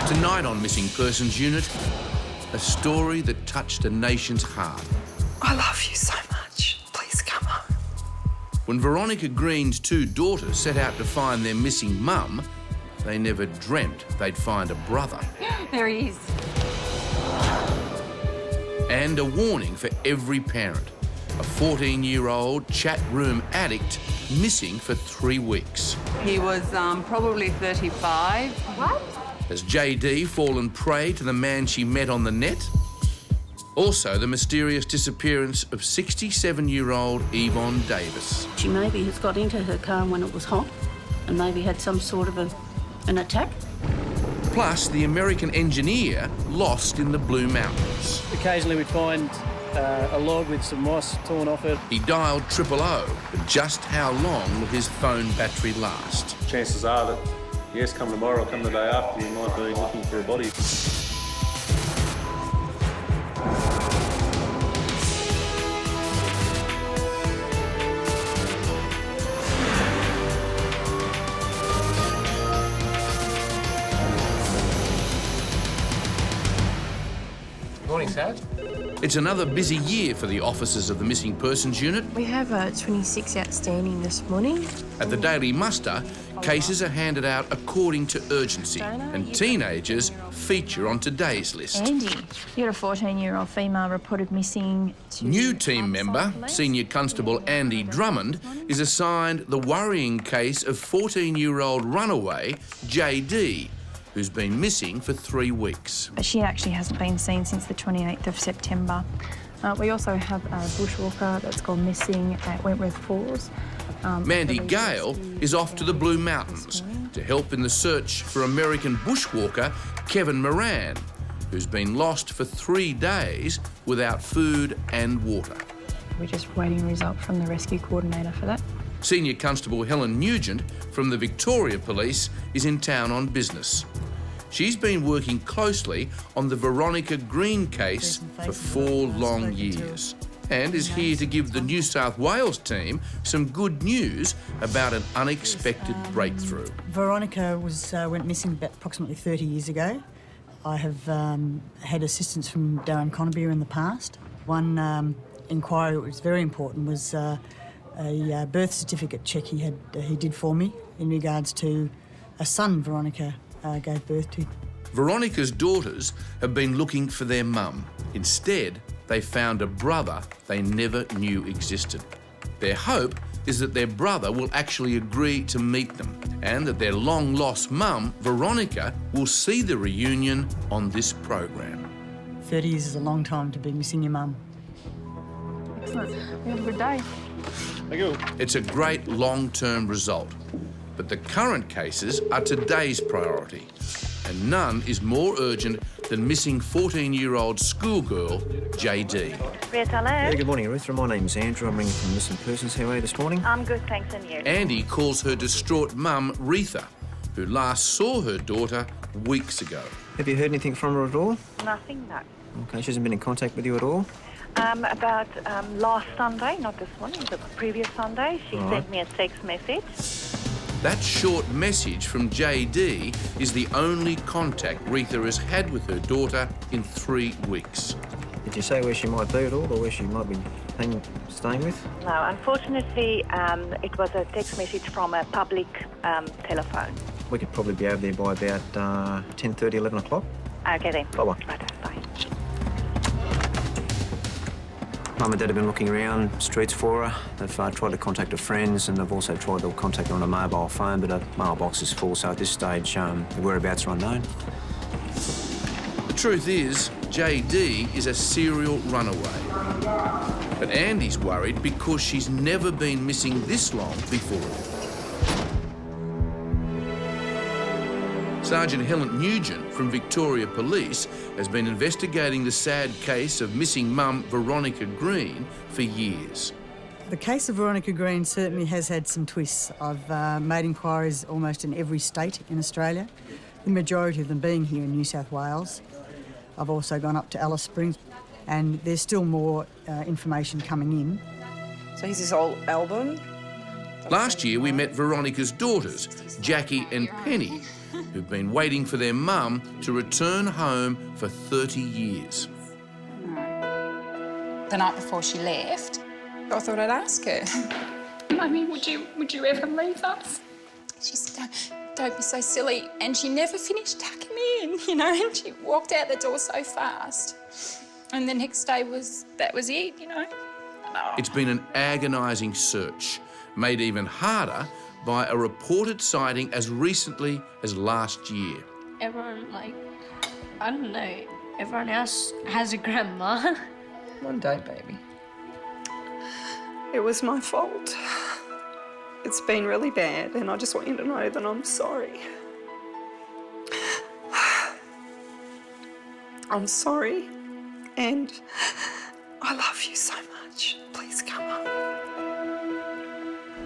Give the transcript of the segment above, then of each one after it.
Tonight on Missing Persons Unit, a story that touched a nation's heart. I love you so much. Please come home. When Veronica Green's two daughters set out to find their missing mum, they never dreamt they'd find a brother. There he is. And a warning for every parent. A 14-year-old chat room addict missing for 3 weeks. He was probably 35. What? Has JD fallen prey to the man she met on the net? Also, the mysterious disappearance of 67-year-old Ivon Davis. She maybe has got into her car when it was hot and maybe had some sort of an attack. Plus, the American engineer lost in the Blue Mountains. Occasionally we'd find a log with some moss torn off it. He dialed 000, but just how long will his phone battery last? Chances are that, yes, come tomorrow or come the day after, you might be looking for a body. Morning, Sarge. It's another busy year for the officers of the Missing Persons Unit. We have 26 outstanding this morning. At the daily muster, cases are handed out according to urgency, and teenagers feature on today's list. Andy, you had a 14-year-old female reported missing. New team member, Senior Constable Andy Drummond, is assigned the worrying case of 14-year-old runaway JD, who's been missing for 3 weeks. She actually hasn't been seen since the 28th of September. We also have a bushwalker that's gone missing at Wentworth Falls. Mandy Gale is off to the Blue Mountains to help in the search for American bushwalker Kevin Moran, who's been lost for 3 days without food and water. We're just waiting a result from the rescue coordinator for that. Senior Constable Helen Nugent from the Victoria Police is in town on business. She's been working closely on the Veronica Greene case for 4 long years and is here to give the New South Wales team some good news about an unexpected breakthrough. Veronica went missing about approximately 30 years ago. I have had assistance from Darren Conabier in the past. One inquiry that was very important was a birth certificate check he did for me in regards to a son Veronica gave birth to. Veronica's daughters have been looking for their mum. Instead, they found a brother they never knew existed. Their hope is that their brother will actually agree to meet them and that their long-lost mum, Veronica, will see the reunion on this program. 30 years is a long time to be missing your mum. Excellent. We have a good day. Thank you. It's a great long-term result, but the current cases are today's priority, and none is more urgent than missing 14-year-old schoolgirl JD. Hello. Yeah, good morning, Ruth. My name's Andrew. I'm ringing from Missing Persons. How are you this morning? I'm good, thanks, and you? Andy calls her distraught mum, Retha, who last saw her daughter weeks ago. Have you heard anything from her at all? Nothing, no. Okay, she hasn't been in contact with you at all? About last Sunday, not this one, the previous Sunday, she sent me a text message. That short message from JD is the only contact Retha has had with her daughter in 3 weeks. Did you say where she might be at all, or where she might be staying with? No, unfortunately, it was a text message from a public telephone. We could probably be over there by about 10:30, 11 o'clock. Okay then. Bye-bye. Right, bye. Mum and Dad have been looking around streets for her. They've tried to contact her friends, and they've also tried to contact her on a mobile phone, but her mailbox is full, so at this stage, the whereabouts are unknown. The truth is, JD is a serial runaway. But Andy's worried because she's never been missing this long before. Sergeant Helen Nugent from Victoria Police has been investigating the sad case of missing mum Veronica Greene for years. The case of Veronica Green certainly has had some twists. I've made inquiries almost in every state in Australia, the majority of them being here in New South Wales. I've also gone up to Alice Springs, and there's still more information coming in. So here's this old album. Last year we met Veronica's daughters, Jackie and Penny, who've been waiting for their mum to return home for 30 years. The night before she left, I thought I'd ask her. Mummy, would you ever leave us? She said, don't be so silly. And she never finished tucking me in, you know, and she walked out the door so fast. And the next day that was it, you know. Oh. It's been an agonising search, made even harder by a reported sighting as recently as last year. Everyone, like, I don't know, everyone else has a grandma. One day, baby. It was my fault. It's been really bad, and I just want you to know that I'm sorry. I'm sorry, and I love you so much. Please come home.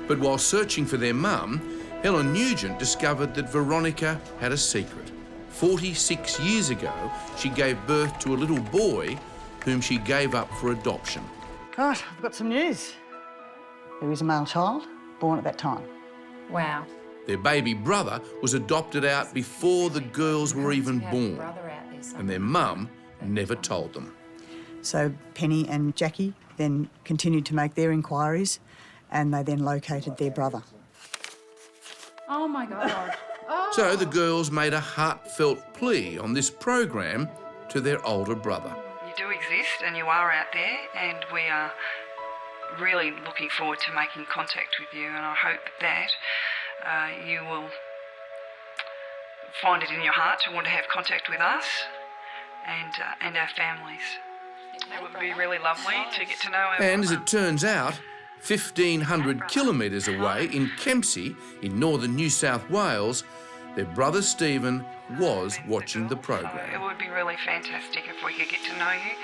But while searching for their mum, Helen Nugent discovered that Veronica had a secret. 46 years ago, she gave birth to a little boy whom she gave up for adoption. Right, I've got some news. There is a male child born at that time. Wow. Their baby brother was adopted out before the girls were even born, and their mum never told them. So Penny and Jackie then continued to make their inquiries, and they then located their brother. Oh, my God. So the girls made a heartfelt plea on this program to their older brother. You do exist, and you are out there, and we are really looking forward to making contact with you, and I hope that you will find it in your heart to want to have contact with us and our families. It would be really lovely to get to know our And as it turns out, 1,500 kilometres away in Kempsey, in northern New South Wales, their brother Stephen was watching the program. It would be really fantastic if we could get to know you.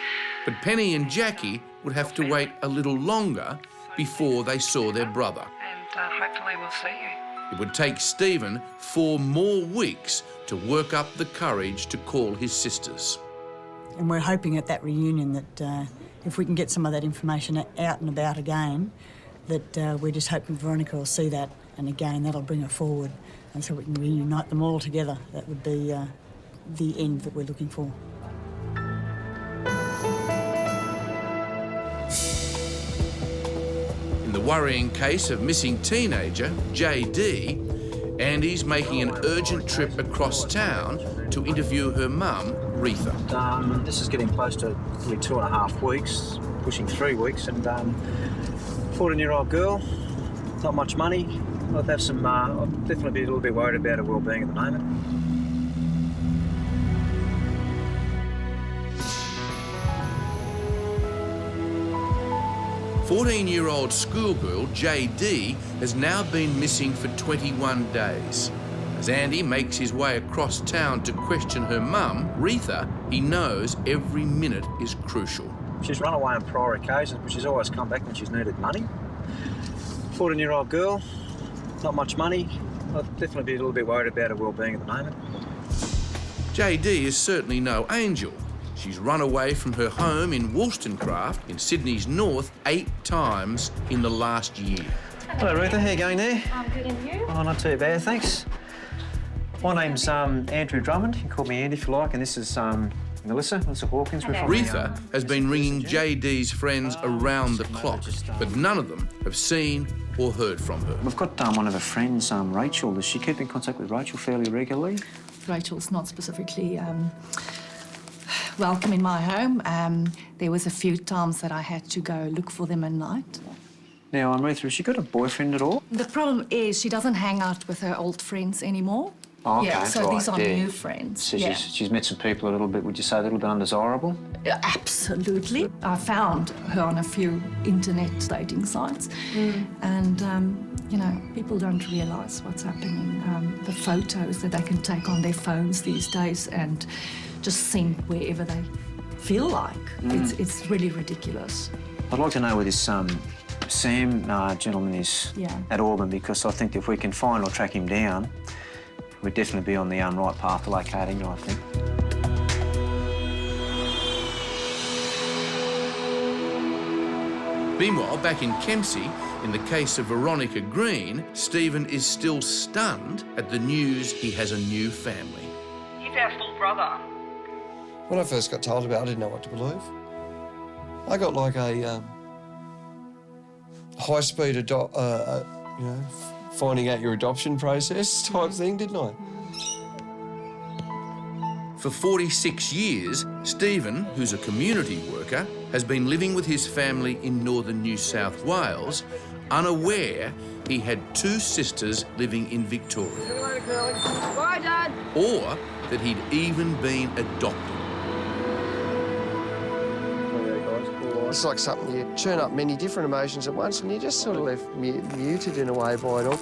But Penny and Jackie would have to wait a little longer before they saw their brother. And hopefully we'll see you. It would take Stephen 4 more weeks to work up the courage to call his sisters. And we're hoping at that reunion that if we can get some of that information out and about again, that we're just hoping Veronica will see that, and again that'll bring her forward, and so we can reunite them all together. That would be the end that we're looking for. In the worrying case of missing teenager JD, Andy's making an urgent trip across town to interview her mum, Retha. This is getting close to probably 2.5 weeks, pushing 3 weeks, and 14-year-old girl, not much money. I'll have some. I'll definitely be a little bit worried about her well-being at the moment. "14-year-old schoolgirl JD has now been missing for 21 days. As Andy makes his way across town to question her mum, Retha, he knows every minute is crucial. She's run away on prior occasions, but she's always come back when she's needed money. 14-year-old girl, not much money. I'll definitely be a little bit worried about her well-being at the moment. JD is certainly no angel. She's run away from her home in Wollstonecraft in Sydney's north 8 times in the last year. Hello, Retha. How you going there? I'm good, and you? Oh, not too bad, thanks. My name's Andrew Drummond. You can call me Andy if you like, and this is Melissa Hawkins. Hello. Retha has been ringing JD's friends around the clock, but none of them have seen or heard from her. We've got one of her friends, Rachel. Does she keep in contact with Rachel fairly regularly? Rachel's not specifically welcome in my home. There was a few times that I had to go look for them at night. Now, Retha, has she got a boyfriend at all? The problem is she doesn't hang out with her old friends anymore. Oh, okay. Yeah, so right, these are yeah. new friends. So yeah. she's met some people a little bit, would you say, a little bit undesirable? Absolutely. I found her on a few internet dating sites. And, you know, people don't realise what's happening. The photos that they can take on their phones these days and just send wherever they feel like. It's really ridiculous. I'd like to know where this Sam gentleman is at Auburn, because I think if we can find or track him down, we'd definitely be on the right path to locating her, I think. Meanwhile, back in Kempsey, In the case of Veronica Green, Stephen is still stunned at the news he has a new family. He's our full brother. When I first got told about it, I didn't know what to believe. I got like a high-speed, finding out your adoption process type thing, didn't I? For 46 years, Stephen, who's a community worker, has been living with his family in northern New South Wales, unaware he had two sisters living in Victoria. Bye, Dad. Or that he'd even been adopted. It's like something you churn up many different emotions at once and you're just sort of left muted in a way by it all.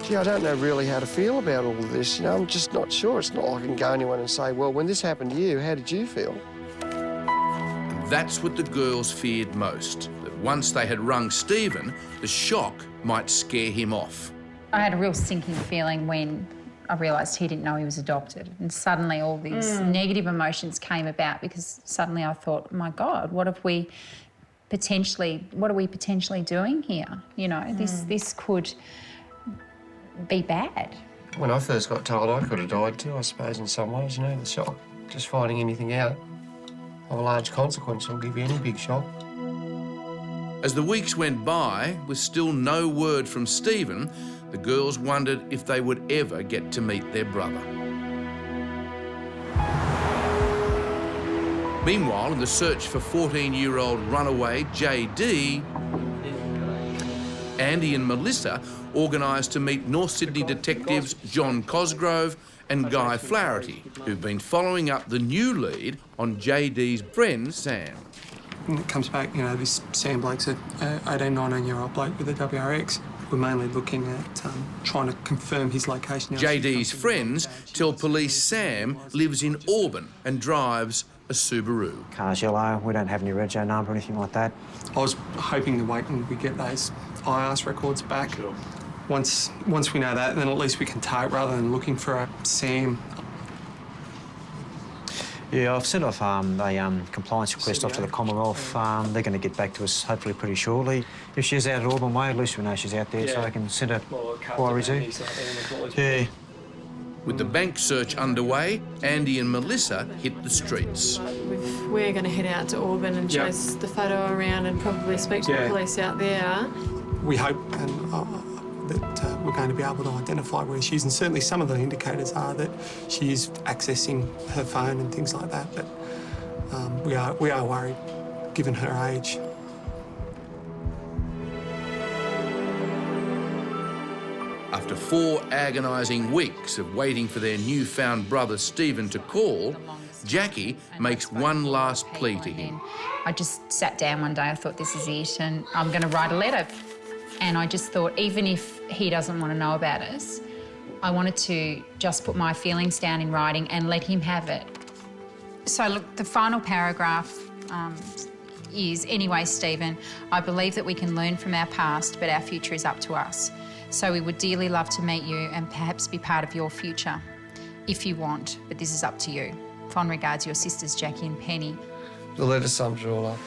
Gee, I don't know really how to feel about all of this, I'm just not sure. It's not like I can go to anyone and say, well, when this happened to you, how did you feel? And that's what the girls feared most, that once they had rung Stephen, the shock might scare him off. I had a real sinking feeling when I realised he didn't know he was adopted, and suddenly all these negative emotions came about because suddenly I thought, my God, what are we potentially doing here? This could be bad. When I first got told, I could have died too, I suppose, in some ways, the shock. Just finding anything out of a large consequence will give you any big shock. As the weeks went by, with still no word from Stephen, the girls wondered if they would ever get to meet their brother. Meanwhile, in the search for 14-year-old runaway JD, Andy and Melissa organised to meet North Sydney detectives John Cosgrove and Guy Flaherty, who've been following up the new lead on JD's friend Sam. When it comes back, this Sam Blake's an 18, 19-year-old bloke with a WRX. We're mainly looking at trying to confirm his location. JD's friends tell police Sam lives in Auburn and drives a Subaru. Car's yellow, we don't have any rego number or anything like that. I was hoping to wait and we get those IRS records back. Sure. Once we know that, then at least we can target rather than looking for a Sam. Yeah, I've sent off a compliance request off to the Commonwealth. They're going to get back to us hopefully pretty shortly. If she's out at Auburn Way, at least we know she's out there, so I can send her inquiries in. Yeah. With the bank search underway, Andy and Melissa hit the streets. We're going to head out to Auburn and chase the photo around and probably speak to the police out there. We hope that we're going to be able to identify where she is, and certainly some of the indicators are that she is accessing her phone and things like that, but we are worried, given her age. After 4 agonising weeks of waiting for their newfound brother Stephen to call, Jackie makes one last plea to him. I just sat down one day, I thought, this is it, and I'm going to write a letter. And I just thought, even if he doesn't want to know about us, I wanted to just put my feelings down in writing and let him have it. So, look, the final paragraph is, anyway, Stephen, I believe that we can learn from our past, but our future is up to us. So we would dearly love to meet you and perhaps be part of your future, if you want, but this is up to you. Fond regards, your sisters, Jackie and Penny. The letter sums it all up.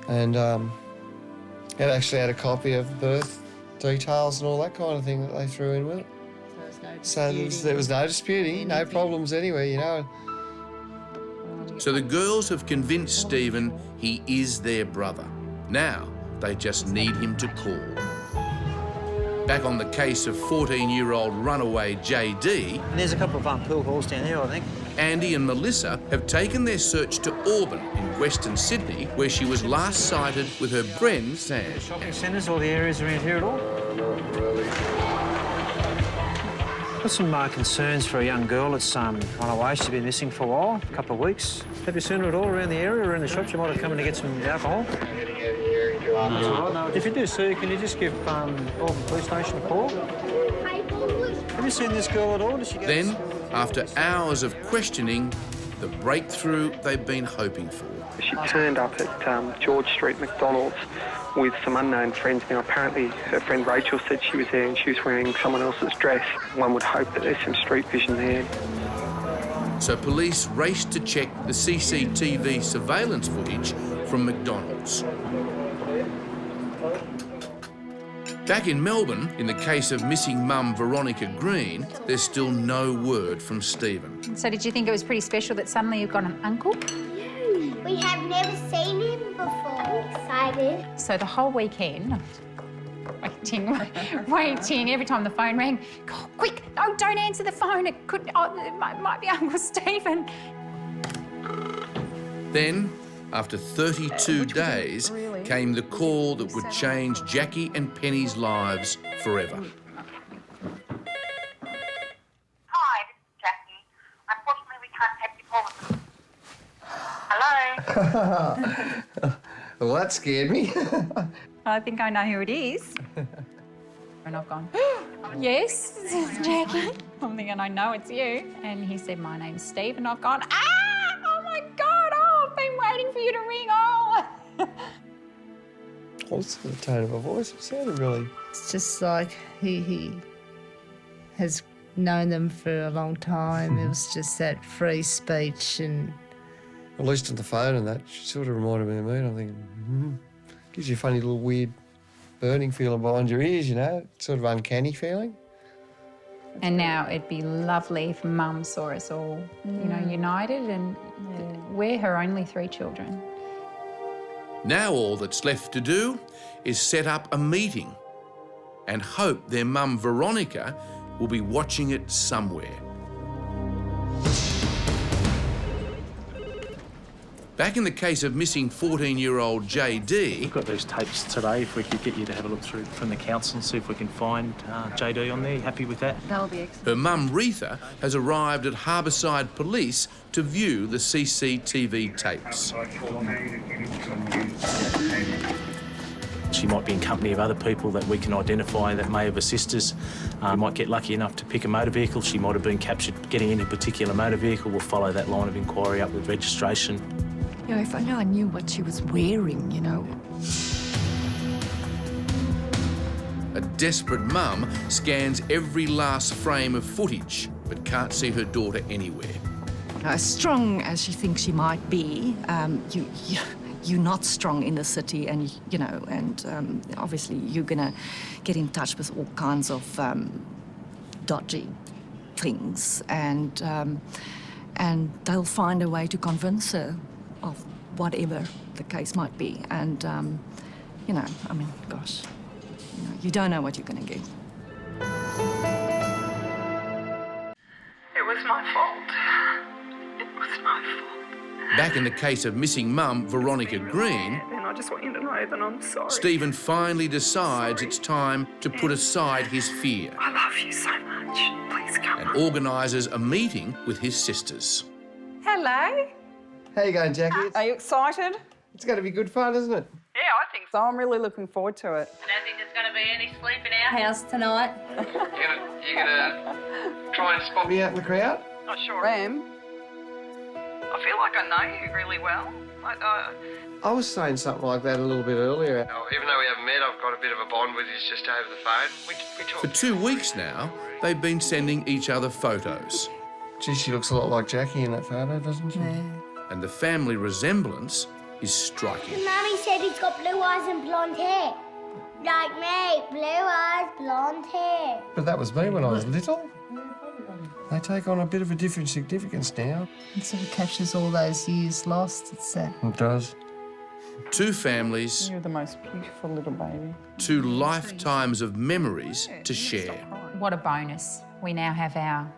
And it actually had a copy of birth details and all that kind of thing that they threw in with it. So there was no disputing, no problems anywhere, So the girls have convinced Stephen he is their brother. Now they just need him to call. Back on the case of 14-year-old runaway JD... And there's a couple of pool halls down there, I think. Andy and Melissa have taken their search to Auburn in Western Sydney, where she was last sighted with her friend Sam. Shopping centres or the areas around here at all? Got some concerns for a young girl that's run away. She's been missing for a while, a couple of weeks. Have you seen her at all around the area or in the shops? You might have come in to get some alcohol. No. If you do see, can you just give Auburn Police Station a call? Have you seen this girl at all? Did she get Then, after hours of questioning, the breakthrough they've been hoping for. She turned up at George Street McDonald's with some unknown friends. Now, apparently her friend Rachel said she was there and she was wearing someone else's dress. One would hope that there's some street vision there. So police raced to check the CCTV surveillance footage from McDonald's. Back in Melbourne, in the case of missing mum Veronica Green, there's still no word from Stephen. So did you think it was pretty special that suddenly you've got an uncle? We have never seen him before. Excited. So the whole weekend, waiting, every time the phone rang, oh, quick, oh, don't answer the phone, it might be Uncle Stephen. Then, after 32 days, came the call that would change Jackie and Penny's lives forever. Hi, this is Jackie. Unfortunately, we can't take your call. Hello? Well, that scared me. I think I know who it is. And I've gone, yes, this is Jackie. I'm thinking, I know it's you. And he said, my name's Steve. And I've gone, oh my God, I've been waiting for you to ring. What's the tone of her voice? It sounded really... It's just like he has known them for a long time. It was just that free speech and... At least on the phone and that, she sort of reminded me of me. And I'm thinking, gives you a funny little weird burning feeling behind your ears, you know, sort of uncanny feeling. And now it'd be lovely if Mum saw us all, you know, united, and we're her only 3 children. Now all that's left to do is set up a meeting and hope their mum Veronica will be watching it somewhere. Back in the case of missing 14-year-old JD... We've got those tapes today. If we could get you to have a look through from the council and see if we can find JD on there. You happy with that? That'll be excellent. Her mum, Retha, has arrived at Harbourside Police to view the CCTV tapes. She might be in company of other people that we can identify that may have assisted us. Might get lucky enough to pick a motor vehicle. She might have been captured getting in a particular motor vehicle. We'll follow that line of inquiry up with registration. You know, if only I knew what she was wearing, you know. A desperate mum scans every last frame of footage but can't see her daughter anywhere. As strong as she thinks she might be, you're not strong in the city, and you know, and obviously you're gonna get in touch with all kinds of dodgy things, and they'll find a way to convince her of whatever the case might be. And you know, I mean, gosh, you don't know what you're gonna get. It was my fault. It was my fault. Back in the case of missing mum Veronica Green, And I just want you to know that I'm sorry. Stephen finally decides it's time to put aside his fear I love you so much. Please come. and organises a meeting with his sisters. Hello. How you going, Jackie? Are you excited? It's going to be good fun, isn't it? Yeah, I think so. I'm really looking forward to it. I don't think there's going to be any sleep in our house tonight. You gonna try and spot me out in the crowd? I sure am. I feel like I know you really well. I was saying something like that a little bit earlier. Even though we haven't met, I've got a bit of a bond with you just over the phone. We talk. For 2 weeks now, they've been sending each other photos. Gee, she looks a lot like Jackie in that photo, doesn't she? Yeah. And the family resemblance is striking. Mummy said he's got blue eyes and blonde hair. Like me, blue eyes, blonde hair. But that was me when I was little. They take on a bit of a different significance now. It sort of captures all those years lost. It's It does. 2 families, You're the most beautiful little baby. 2 lifetimes of memories to share. What a bonus. We now have our,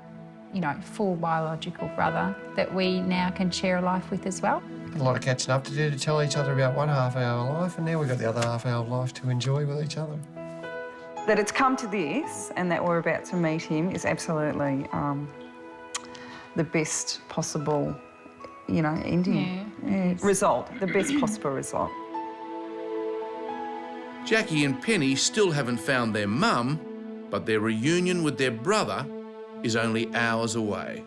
you know, full biological brother that we now can share a life with as well. A lot of catching up to do to tell each other about one half our life, and now we've got the other half our life to enjoy with each other. That it's come to this and that we're about to meet him is absolutely the best possible, you know, ending. Result, the best possible result. Jackie and Penny still haven't found their mum, but their reunion with their brother is only hours away.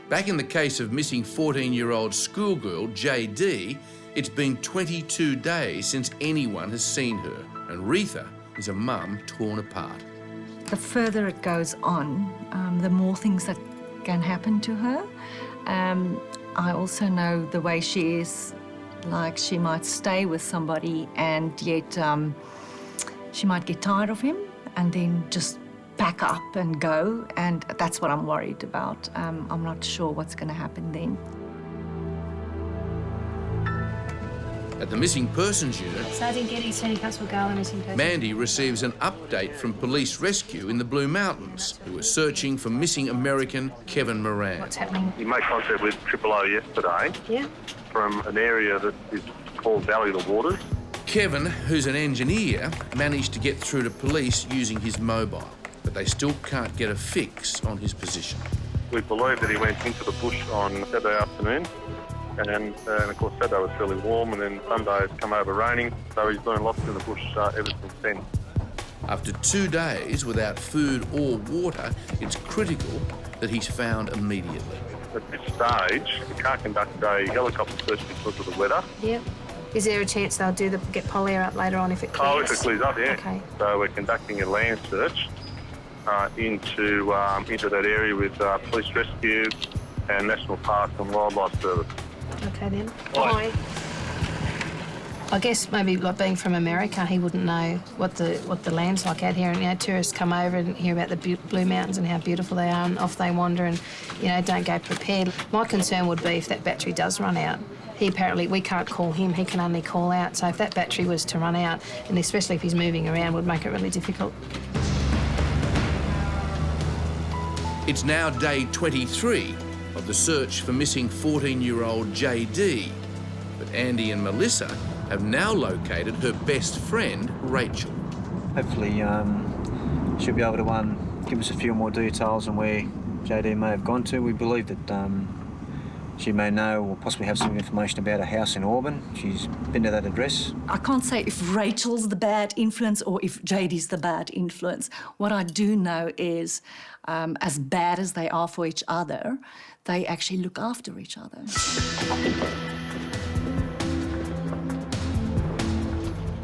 Back in the case of missing 14-year-old schoolgirl JD, it's been 22 days since anyone has seen her, and Retha is a mum torn apart. The further it goes on, the more things that can happen to her. I also know the way she is Like she might stay with somebody and yet she might get tired of him and then just pack up and go, and that's what I'm worried about. I'm not sure what's going to happen then. At the Missing Persons Unit, Sergeant Getty, Senior Constable Garland, Missing Persons. Mandy receives an update from police rescue in the Blue Mountains, who are searching for missing American Kevin Moran. What's happening? He made contact with OOO yesterday. Yeah. From an area that is called Valley of the Waters. Kevin, who's an engineer, managed to get through to police using his mobile, but they still can't get a fix on his position. We believe that he went into the bush on Saturday afternoon, and of course Saturday was fairly warm, and then Sunday it's come over raining, so he's been lost in the bush ever since then. After 2 days without food or water, it's critical that he's found immediately. At this stage, we can't conduct a helicopter search because of the weather. Yep. Is there a chance they'll get Polly out later on if it clears? Oh, if it clears up, yeah. Okay. So we're conducting a land search into that area with Police Rescue and National Parks and Wildlife Service. Okay then. Bye. I guess maybe like being from America, he wouldn't know what the land's like out here. And, you know, tourists come over and hear about the Blue Mountains and how beautiful they are, and off they wander and, you know, don't go prepared. My concern would be if that battery does run out. We can't call him, he can only call out. So if that battery was to run out, and especially if he's moving around, would make it really difficult. It's now day 23 of the search for missing 14-year-old JD. But Andy and Melissa have now located her best friend, Rachel. Hopefully she'll be able to give us a few more details on where JD may have gone to. We believe that she may know or possibly have some information about a house in Auburn. She's been to that address. I can't say if Rachel's the bad influence or if JD's the bad influence. What I do know is, as bad as they are for each other, they actually look after each other.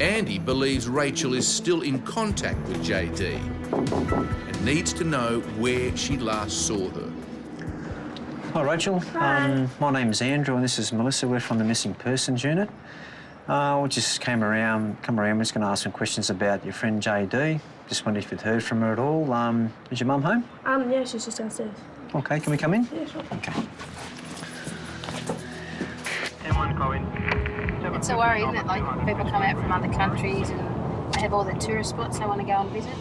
Andy believes Rachel is still in contact with JD and needs to know where she last saw her. Hi, Rachel. My name's Andrew and this is Melissa. We're from the Missing Persons Unit. We just come around. We're just going to ask some questions about your friend JD. Just wondered if you'd heard from her at all. Is your mum home? Yeah, she's just downstairs. OK, can we come in? Yeah, sure. OK. It's a worry, isn't it? Like, people come out from other countries and they have all their tourist spots they want to go and visit.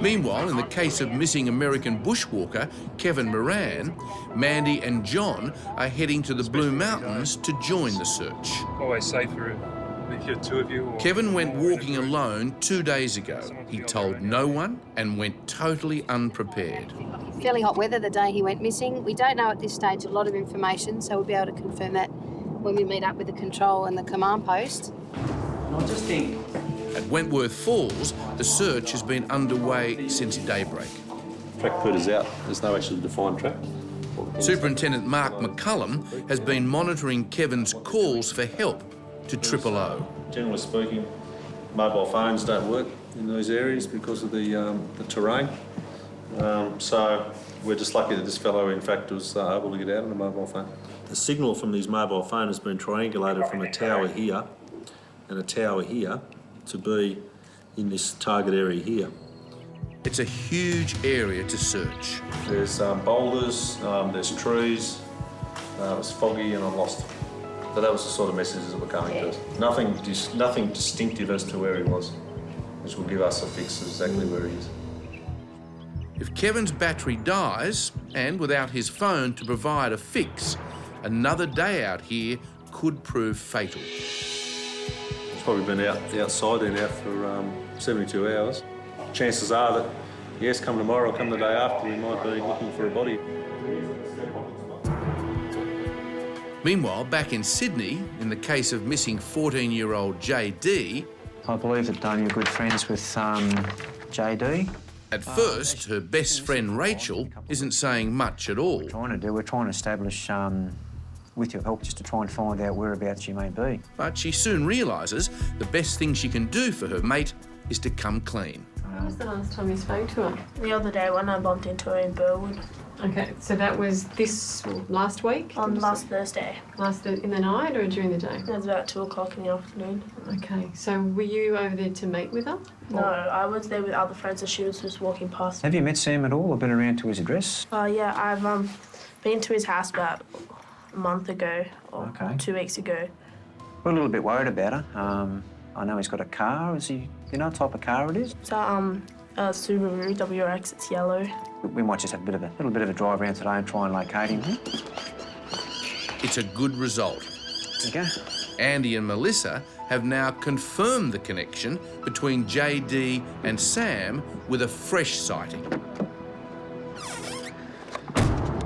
Meanwhile, in the case of missing American bushwalker Kevin Moran, Mandy and John are heading to the Blue Mountains to join the search. Always safer if you're two of you. Or... Kevin went walking alone 2 days ago. He told no one and went totally unprepared. Fairly hot weather the day he went missing. We don't know at this stage a lot of information, so we'll be able to confirm that when we meet up with the control and the command post. At Wentworth Falls, the search has been underway since daybreak. Track put is out. There's no actually defined track. Superintendent Mark McCullum has been monitoring Kevin's calls for help to OOO. Generally speaking, mobile phones don't work in those areas because of the terrain. So we're just lucky that this fellow, in fact, was able to get out on a mobile phone. The signal from these mobile phone has been triangulated from a tower here and a tower here to be in this target area here. It's a huge area to search. There's boulders, there's trees, it's foggy and I'm lost. So that was the sort of messages that were coming to us. Nothing distinctive as to where he was, which will give us a fix of exactly where he is. If Kevin's battery dies, and without his phone to provide a fix, another day out here could prove fatal. He's probably been outside there now for 72 hours. Chances are that, yes, come tomorrow or come the day after, we might be looking for a body. Meanwhile, back in Sydney, in the case of missing 14-year-old JD... I believe that you're good friends with JD. At first, her best friend Rachel isn't saying much at all. We're trying to establish, with your help, just to try and find out whereabouts you may be. But she soon realises the best thing she can do for her mate is to come clean. When was the last time you spoke to her? The other day when I bumped into her in Burwood. Okay, so that was last week? Last Thursday. In the night or during the day? It was about 2 o'clock in the afternoon. Okay, so were you over there to meet with her? No, I was there with other friends and she was just walking past. Have you met Sam at all or been around to his address? Yeah, I've been to his house about a month ago or 2 weeks ago. We're a little bit worried about her. I know he's got a car. Do you know what type of car it is? So, a Subaru WRX, it's yellow. We might just have a little bit of a drive around today and try and locate him. It's a good result. Okay. Andy and Melissa have now confirmed the connection between JD and Sam with a fresh sighting.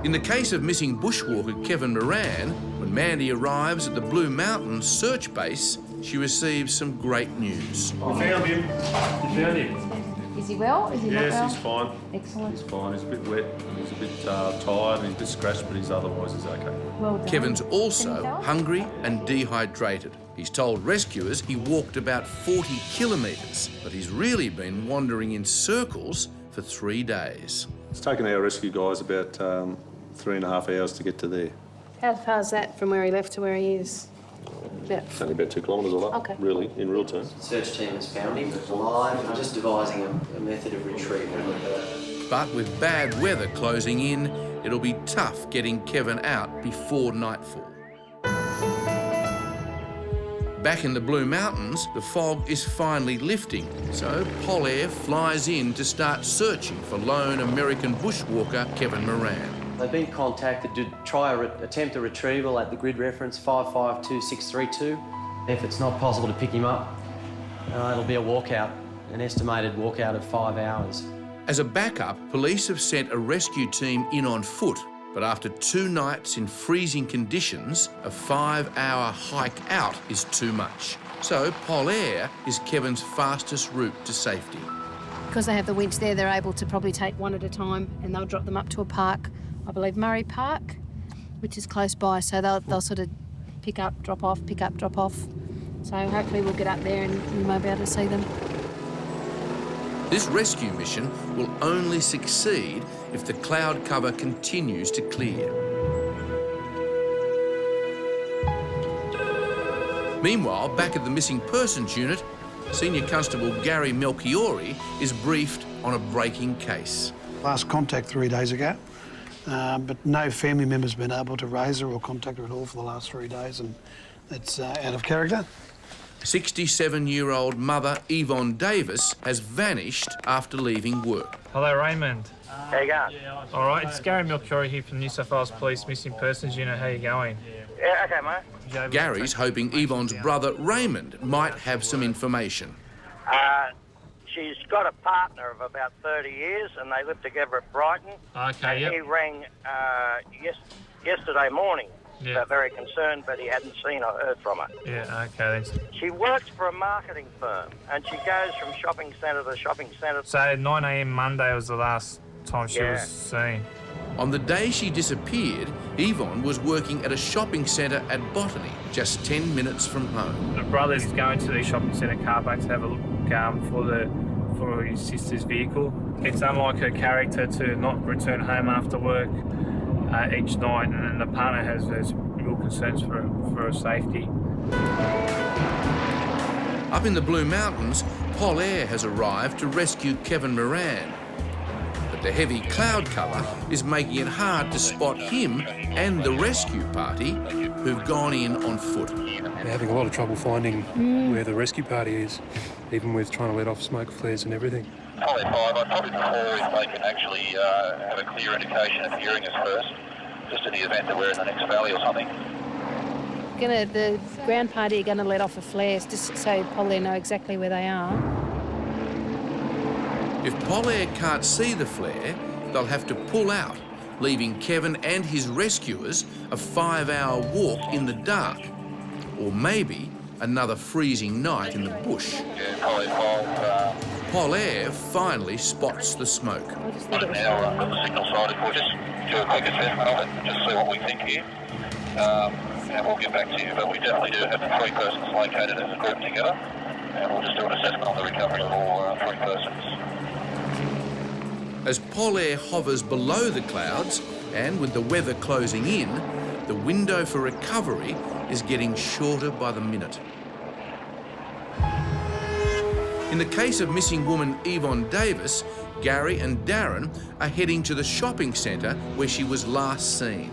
In the case of missing bushwalker Kevin Moran, when Mandy arrives at the Blue Mountains search base, she receives some great news. We found him. You found him. Is he well? Is he not well? Yes, he's fine. Excellent. He's fine. He's a bit wet. He's a bit tired and he's a bit scratched, but otherwise he's okay. Well done. Kevin's also hungry and dehydrated. He's told rescuers he walked about 40 kilometres, but he's really been wandering in circles for 3 days. It's taken our rescue guys about 3.5 hours to get to there. How far is that from where he left to where he is? It's only about 2 kilometres away, really, in real terms. The search team has found him alive and just devising a method of retrieval. But with bad weather closing in, it'll be tough getting Kevin out before nightfall. Back in the Blue Mountains, the fog is finally lifting, so Polair flies in to start searching for lone American bushwalker Kevin Moran. They've been contacted to try attempt a retrieval at the grid reference 552632. If it's not possible to pick him up, it'll be a walkout, an estimated walkout of 5 hours. As a backup, police have sent a rescue team in on foot, but after 2 nights in freezing conditions, a 5-hour hike out is too much. So Polair is Kevin's fastest route to safety. Because they have the winch there, they're able to probably take one at a time and they'll drop them up to a park, I believe Murray Park, which is close by, so they'll sort of pick up, drop off, pick up, drop off. So hopefully we'll get up there and we might be able to see them. This rescue mission will only succeed if the cloud cover continues to clear. Meanwhile, back at the Missing Persons Unit, Senior Constable Gary Melchiori is briefed on a breaking case. Last contact 3 days ago, but no family member's been able to raise her or contact her at all for the last 3 days, and that's out of character. 67-year-old mother Ivon Davis has vanished after leaving work. Hello, Raymond. How you going? All right, it's Gary Melchiori here from New South Wales Police Missing Persons Unit. How you going? Yeah, okay, mate. Gary's hoping Yvonne's brother Raymond might have some information. She's got a partner of about 30 years and they live together at Brighton. Okay, and he rang yesterday morning. Very concerned, but he hadn't seen or heard from her. Yeah, okay. She works for a marketing firm and she goes from shopping centre to shopping centre. So 9 a.m. Monday was the last time she was seen. On the day she disappeared, Yvonne was working at a shopping centre at Botany, just 10 minutes from home. The brother's going to the shopping centre car park to have a look for his sister's vehicle. It's unlike her character to not return home after work each night, and the partner has real concerns for her safety. Up in the Blue Mountains, Polair has arrived to rescue Kevin Moran. But the heavy cloud cover is making it hard to spot him and the rescue party who've gone in on foot. They're having a lot of trouble finding where the rescue party is, even with trying to let off smoke flares and everything. Probably 5. I'd probably prefer if they can actually have a clear indication of hearing us first, just in the event that we're in the next valley or something. The ground party are going to let off a flare just so Polair know exactly where they are. If Polair can't see the flare, they'll have to pull out, leaving Kevin and his rescuers a 5-hour walk in the dark. Or maybe another freezing night in the bush. Polair finally spots the smoke. Now, got the signal sighted. We'll just do a quick assessment of it and just see what we think here. And we'll get back to you, but we definitely do have the 3 persons located as a group together, and we'll just do an assessment on the recovery of all 3 persons. As Pol Air hovers below the clouds, and with the weather closing in, the window for recovery is getting shorter by the minute. In the case of missing woman Ivon Davis, Gary and Darren are heading to the shopping centre where she was last seen.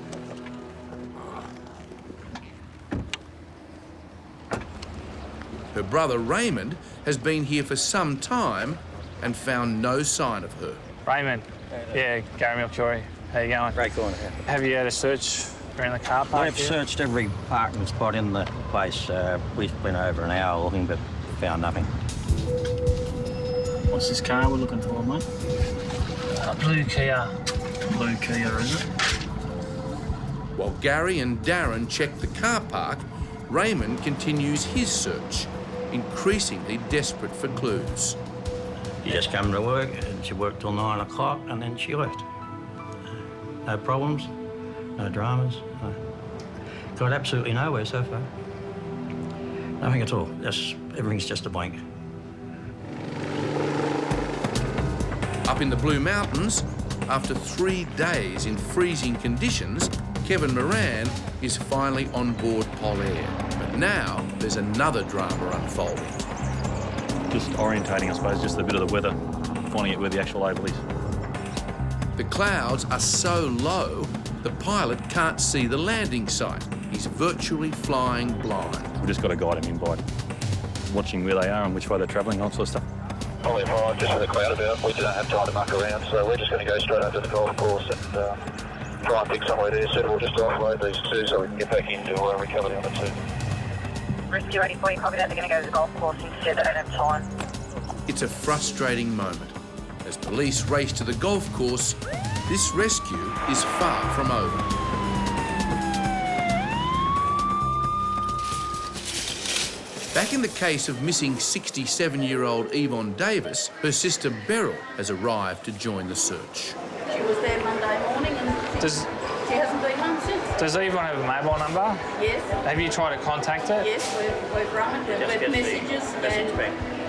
Her brother Raymond has been here for some time and found no sign of her. Raymond, yeah, Gary Milchory. How you going? Great going. Have you had a search around the car park? We've searched every parking spot in the place. We've spent over an hour looking, but found nothing. What's this car we're looking for, mate? Blue Kia. Blue Kia, is it? While Gary and Darren check the car park, Raymond continues his search, increasingly desperate for clues. She just come to work, and she worked till 9 o'clock, and then she left. No problems, no dramas. Got absolutely nowhere so far. Nothing at all. Everything's just a blank. Up in the Blue Mountains, after 3 days in freezing conditions, Kevin Moran is finally on board Pol Air. But now there's another drama unfolding. Just orientating, I suppose, just a bit of the weather, finding out where the actual label is. The clouds are so low, the pilot can't see the landing site. He's virtually flying blind. We've just got to guide him in by watching where they are and which way they're travelling, all sort of stuff. Only 5, just with the cloud about. We don't have time to muck around, so we're just going to go straight over to the golf course and try and pick somewhere there suitable just to offload these two so we can get back into recover the other two. Rescue 84, copy that. They're going to go to the golf course instead. They don't have time. It's a frustrating moment. As police race to the golf course, this rescue is far from over. Back in the case of missing 67-year-old Ivon Davis, her sister Beryl has arrived to join the search. She was there Monday morning and she hasn't been home since. Does Ivon have a mobile number? Yes. Have you tried to contact it? Yes, we've rung it, we've left messages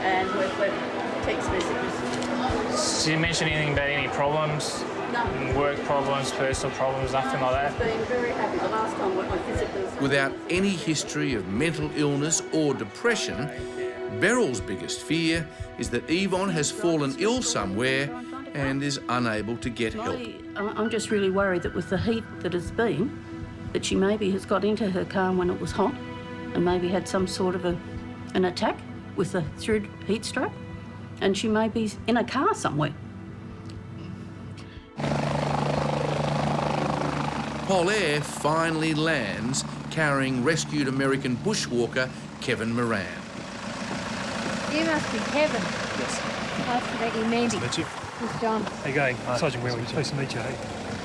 and we've left text messages. Did you mention anything about any problems? No. Work problems, personal problems, nothing like that? She's been very happy. The last time I visited her. Without any history of mental illness or depression, Beryl's biggest fear is that Ivon has fallen ill somewhere and is unable to get help. I'm just really worried that with the heat that has been, that she maybe has got into her car when it was hot and maybe had some sort of an attack with a through heat stroke, and she may be in a car somewhere. Pol Air finally lands carrying rescued American bushwalker Kevin Moran. You must be Kevin. Yes. Nice to meet you, Mandy. That's you. It's John. How you going? Sergeant Wheeling, pleased to meet you, hey?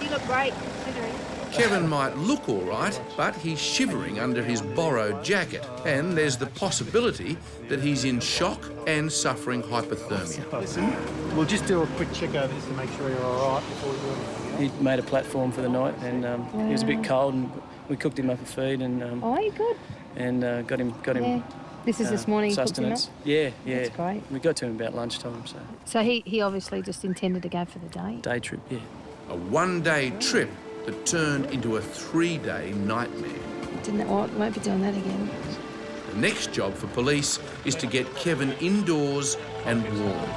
You look great, considering. Kevin might look all right, but he's shivering under his borrowed jacket, and there's the possibility that he's in shock and suffering hypothermia. Listen, we'll just do a quick check over this to make sure you're all right before we do anything else. He made a platform for the night, and he was a bit cold, and we cooked him up a feed, and Oh, you good? and got him. Yeah. This is this morning you cooked him up? sustenance. Yeah. That's great. We got to him about lunchtime, so So he obviously just intended to go for the day. day trip. Yeah. A one-day trip that turned into a 3-day nightmare. Won't be doing that again. The next job for police is to get Kevin indoors and warm.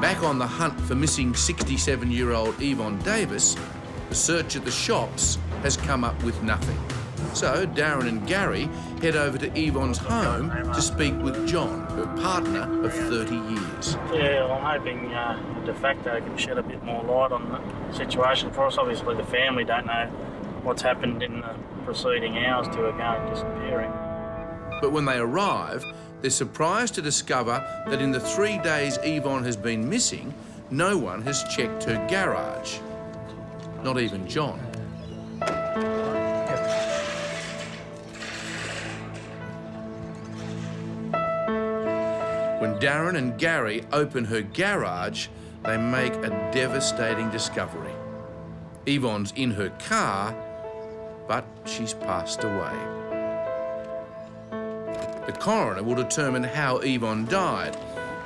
Back on the hunt for missing 67-year-old Ivon Davis, the search at the shops has come up with nothing. So Darren and Gary head over to Yvonne's home to speak with John, her partner of 30 years. Yeah, well, I'm hoping de facto can shed a bit more light on the situation for us. Obviously, the family don't know what's happened in the preceding hours to her going disappearing. But when they arrive, they're surprised to discover that in the 3 days Ivon has been missing, no one has checked her garage. Not even John. When Darren and Gary open her garage, they make a devastating discovery. Yvonne's in her car, but she's passed away. The coroner will determine how Ivon died,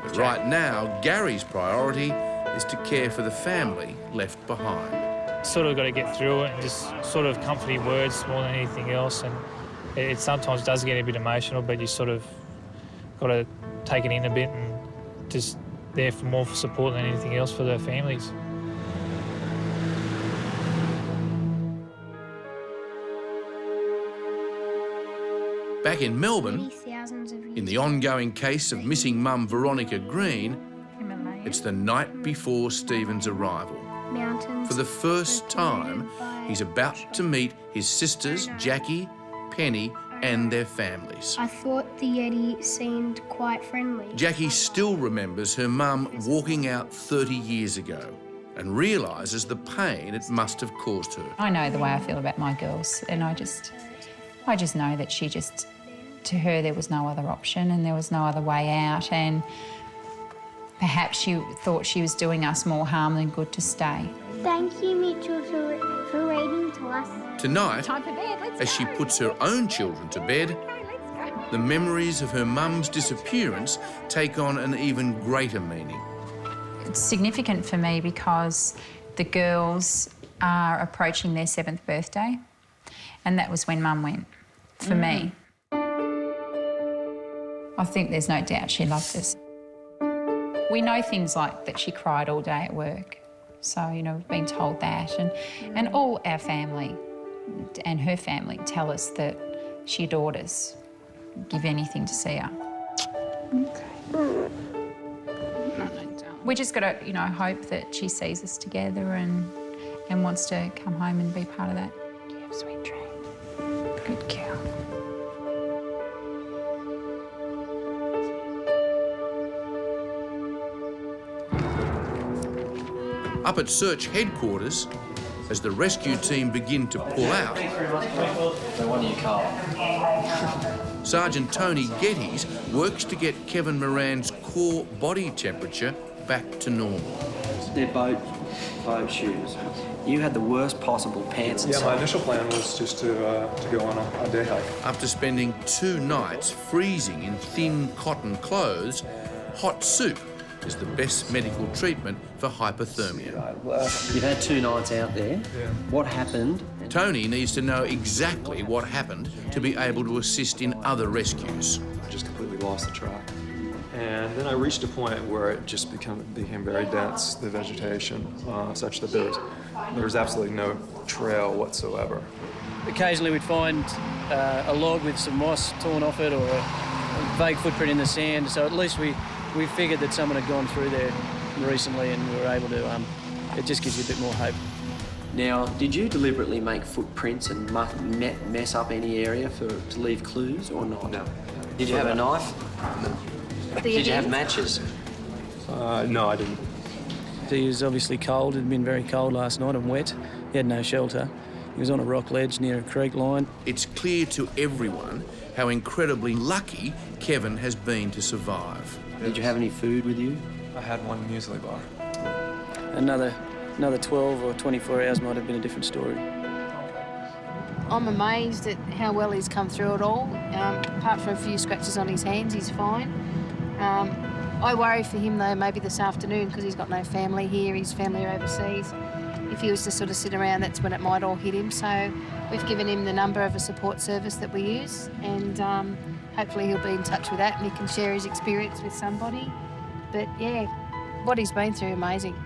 but right now, Gary's priority is to care for the family left behind. Sort of got to get through it and just sort of comforting words more than anything else. And it sometimes does get a bit emotional, but you sort of got to take it in a bit and just there for more support than anything else for their families. Back in Melbourne, in the ongoing case of missing mum Veronica Green, it's the night before Stephen's arrival. For the first time, he's about to meet his sisters, Jackie, Penny, and their families. I thought the Yeti seemed quite friendly. Jackie still remembers her mum walking out 30 years ago and realises the pain it must have caused her. I know the way I feel about my girls, and I just know that to her there was no other option and there was no other way out, and perhaps she thought she was doing us more harm than good to stay. Thank you, Mitchell, for reading to us. Tonight, Time for bed, let's as she puts her own children to bed, the memories of her mum's disappearance take on an even greater meaning. It's significant for me because the girls are approaching their 7th birthday, and that was when Mum went, for me. I think there's no doubt she loved us. We know things like that she cried all day at work. So, you know, we've been told that. And all our family and her family tell us that she adored us, give anything to see her. Okay. We just got to, you know, hope that she sees us together and wants to come home and be part of that. Do you have sweet dreams? Good girl. Up at search headquarters, as the rescue team begin to pull out, Sergeant Tony Geddes works to get Kevin Moran's core body temperature back to normal. They're boat shoes. You had the worst possible pants inside. Yeah, my initial plan was just to go on a day hike. After spending 2 nights freezing in thin cotton clothes, hot soup is the best medical treatment for hypothermia. You've had 2 nights out there. Yeah. What happened? Tony needs to know exactly what happened to be able to assist in other rescues. I just completely lost the track. And then I reached a point where it just became very dense, the vegetation, such that there was absolutely no trail whatsoever. Occasionally we'd find a log with some moss torn off it or a vague footprint in the sand, so at least we figured that someone had gone through there recently and we were able to, it just gives you a bit more hope. Now, did you deliberately make footprints and mess up any area to leave clues or not? No. Did you have a knife? No. Did you have matches? No, I didn't. He was obviously cold. It had been very cold last night and wet. He had no shelter. He was on a rock ledge near a creek line. It's clear to everyone how incredibly lucky Kevin has been to survive. Did you have any food with you? I had one muesli bar. Another 12 or 24 hours might have been a different story. I'm amazed at how well he's come through it all. Apart from a few scratches on his hands, he's fine. I worry for him, though, maybe this afternoon, because he's got no family here, his family are overseas. If he was to sort of sit around, that's when it might all hit him. So we've given him the number of a support service that we use, and hopefully he'll be in touch with that and he can share his experience with somebody. But, yeah, what he's been through, amazing.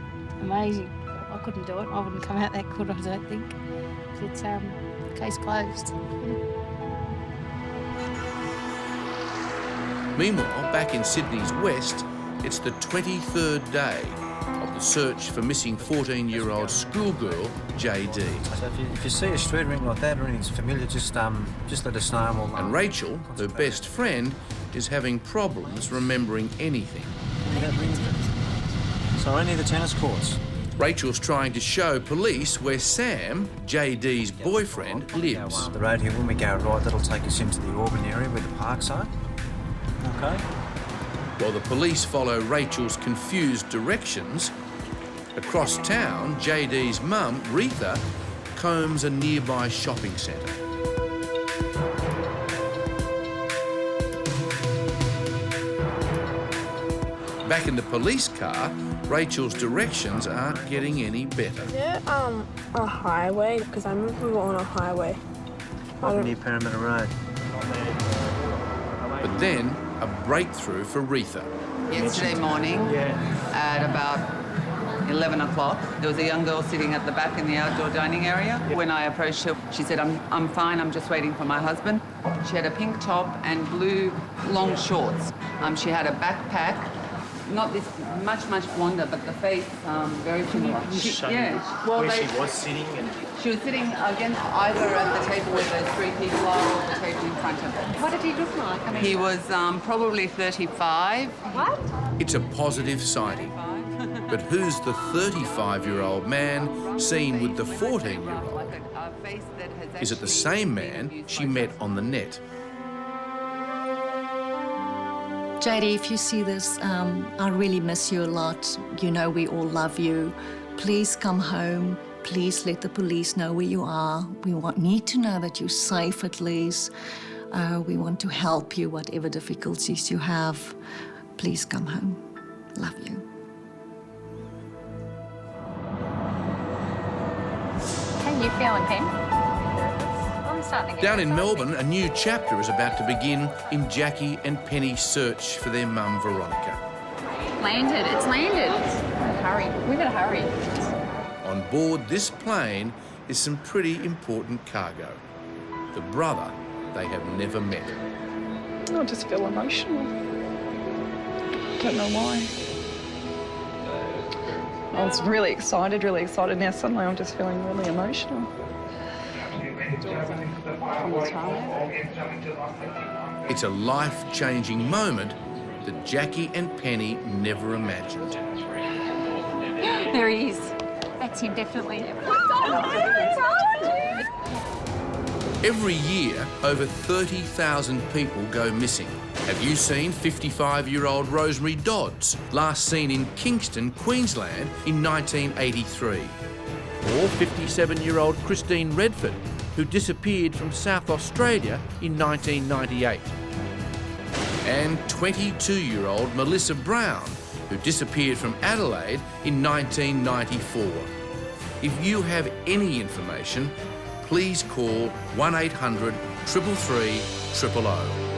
Amazing. I couldn't do it. I wouldn't come out that good, I don't think. But, case closed. Meanwhile, back in Sydney's west, it's the 23rd day of the search for missing 14-year-old schoolgirl JD. So if you see a street ring like that or anything's familiar, just let us know. And Rachel, her best friend, is having problems remembering anything. So any of the tennis courts? Rachel's trying to show police where Sam, JD's boyfriend, lives. The road here, when we go right, that'll take us into the Auburn area where the parks are. Okay. While the police follow Rachel's confused directions, across town, JD's mum, Retha, combs a nearby shopping centre. Back in the police car, Rachel's directions aren't getting any better. Is there a highway? Because I remember we were on a highway. Near Parramatta Road. But then, a breakthrough for Retha. Yesterday morning at about 11 o'clock, there was a young girl sitting at the back in the outdoor dining area. When I approached her, she said, I'm fine, I'm just waiting for my husband. She had a pink top and blue long shorts. She had a backpack, not this much blonder, but the face very similar. Where she was sitting? She was sitting against either at the table where those three people are or the table in front of her. What did he look like? I mean, he was probably 35. What? It's a positive sighting. But who's the 35-year-old man seen with the 14-year-old? Is it the same man she met on the net? JD, if you see this, I really miss you a lot. You know we all love you. Please come home. Please let the police know where you are. We need to know that you're safe at least. We want to help you, whatever difficulties you have. Please come home. Love you. How you feeling, Pen? I'm starting to get Down in excited. Melbourne, a new chapter is about to begin in Jackie and Penny's search for their mum, Veronica. Landed. It's landed. Hurry. We gotta hurry. On board this plane is some pretty important cargo. The brother they have never met. I just feel emotional. Don't know why. I was really excited. Now suddenly I'm just feeling really emotional. It's a life-changing moment that Jackie and Penny never imagined. There he is. That's him, definitely. Every year, over 30,000 people go missing. Have you seen 55-year-old Rosemary Dodds, last seen in Kingston, Queensland in 1983? Or 57-year-old Christine Redford, who disappeared from South Australia in 1998? And 22-year-old Melissa Brown, who disappeared from Adelaide in 1994. If you have any information, please call 1800 333 000.